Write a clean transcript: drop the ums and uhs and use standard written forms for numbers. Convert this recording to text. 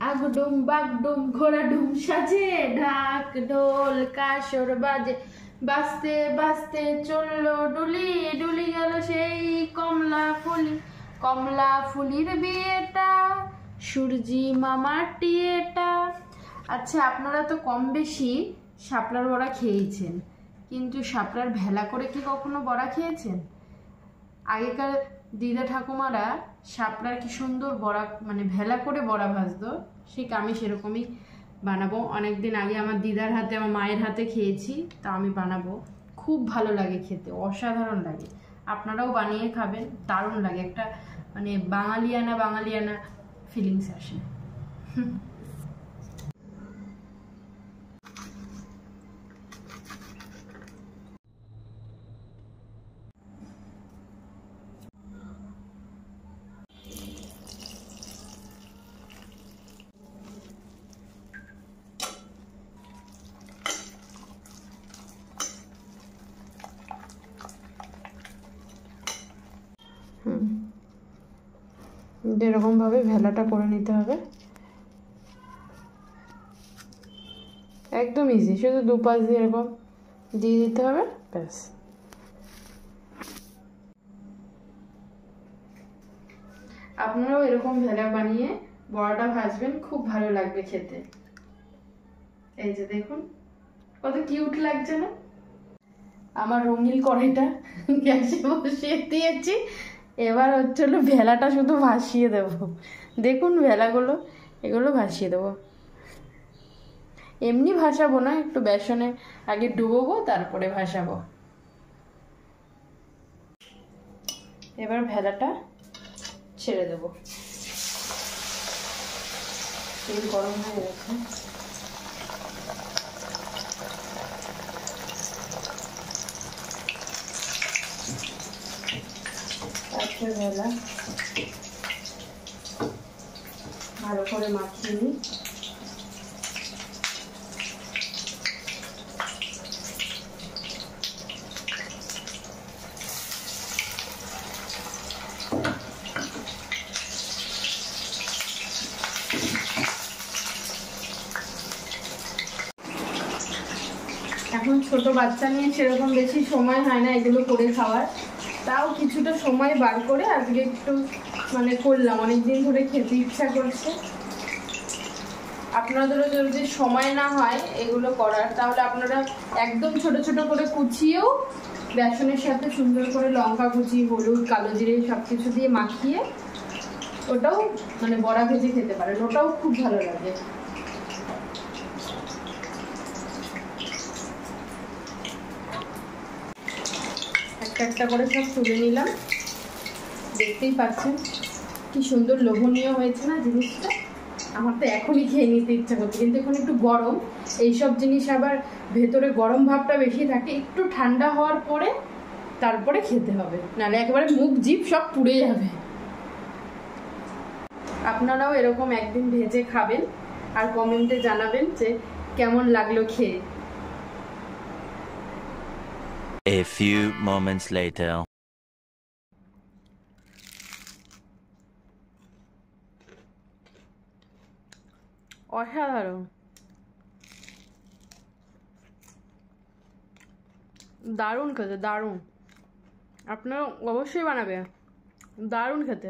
আগডুম বাগডুম ঘোড়া ডুম সাজে, ঢাক ঢোল কাসর বাজে, বাজতে বাজতে চললো ডুলি, ডুলি গেল সেই কমলা ফুলি, কমলা ফুলির বিয়েটা সূর্যি মামার টিয়েটা। আচ্ছা, আপনারা তো কম বেশি শাপলার বড়া খেয়েছেন, কিন্তু শাপলার ভেলা করে কি কখনো বড়া খেয়েছেন? আগেকার দিদা ঠাকুমারা শাপলার কি সুন্দর বড়া, মানে ভেলা করে বড়া ভাজতো, ঠিক আমি সেরকমই বানাবো। অনেকদিন আগে আমার দিদার হাতে, আমার মায়ের হাতে খেয়েছি, তা আমি বানাবো। খুব ভালো লাগে খেতে, অসাধারণ লাগে। আপনারাও বানিয়ে খাবেন, দারুণ লাগে। একটা মানে বাঙালিয়ানা বাঙালিয়ানা ফিলিংস আসে। এরকম ভাবে ভেলাটা করে নিতে হবে, একদম ইজি। শুধু দুপাশ দিয়ে এরকম দিয়ে দিতে হবে, ব্যাস। আপনারাও এরকম ভেলা বানিয়ে বড়াটা ভাজবেন, খুব ভালো লাগবে খেতে। এই যে দেখুন কত কিউট লাগছে না? আমার রঙিন কড়াইটা গ্যাসে বসিয়ে দিয়েছি, এবার হচ্ছে হলো ভেলাটা শুধু ভাসিয়ে দেব। দেখুন ভেলাগুলো, এগুলো ভাসিয়ে দেবো। এমনি ভাসাবো না, একটু বেসনে আগে ডুবোবো, তারপরে ভাসাবো। এবার ভেলাটা ছেড়ে দেবো। তেল গরম হয়ে গেছে, তারপরে ভেলা ভালো করে মাখিয়ে নিই। এখন ছোট বাচ্চা নিয়ে সেরকম বেশি সময় হয় না এগুলো করে খাওয়ার, তাও কিছুটা সময় বার করে আজকে একটু মানে করলাম, অনেকদিন ধরে খেতে ইচ্ছা করছে। আপনাদেরও যদি সময় না হয় এগুলো করার, তাহলে আপনারা একদম ছোট ছোট করে কুচিয়েও বেসনের সাথে সুন্দর করে লঙ্কা কুচি, হলুদ, কালো জিরে সব কিছু দিয়ে মাখিয়ে ওটাও মানে বড়া ভেজে খেতে পারেন, ওটাও খুব ভালো লাগে। একটা একটা করে সব তুলে নিলাম, দেখতেই পাচ্ছেন কি সুন্দর লোভনীয় হয়েছে না জিনিসটা। আমার তো এখনই খেয়ে নিতে ইচ্ছা করছে, কিন্তু এখন একটু গরম, এইসব জিনিস আবার ভেতরে গরম ভাবটা বেশি থাকে, একটু ঠান্ডা হওয়ার পরে তারপরে খেতে হবে, নাহলে একেবারে মুখ জিভ সব পুড়ে যাবে। আপনারাও এরকম একদিন ভেজে খাবেন আর কমেন্টে জানাবেন যে কেমন লাগলো খেয়ে। A few moments later. অসাধারণ, দারুণ খেতে, দারুণ। আপনারা অবশ্যই বানাবেন, দারুণ খেতে।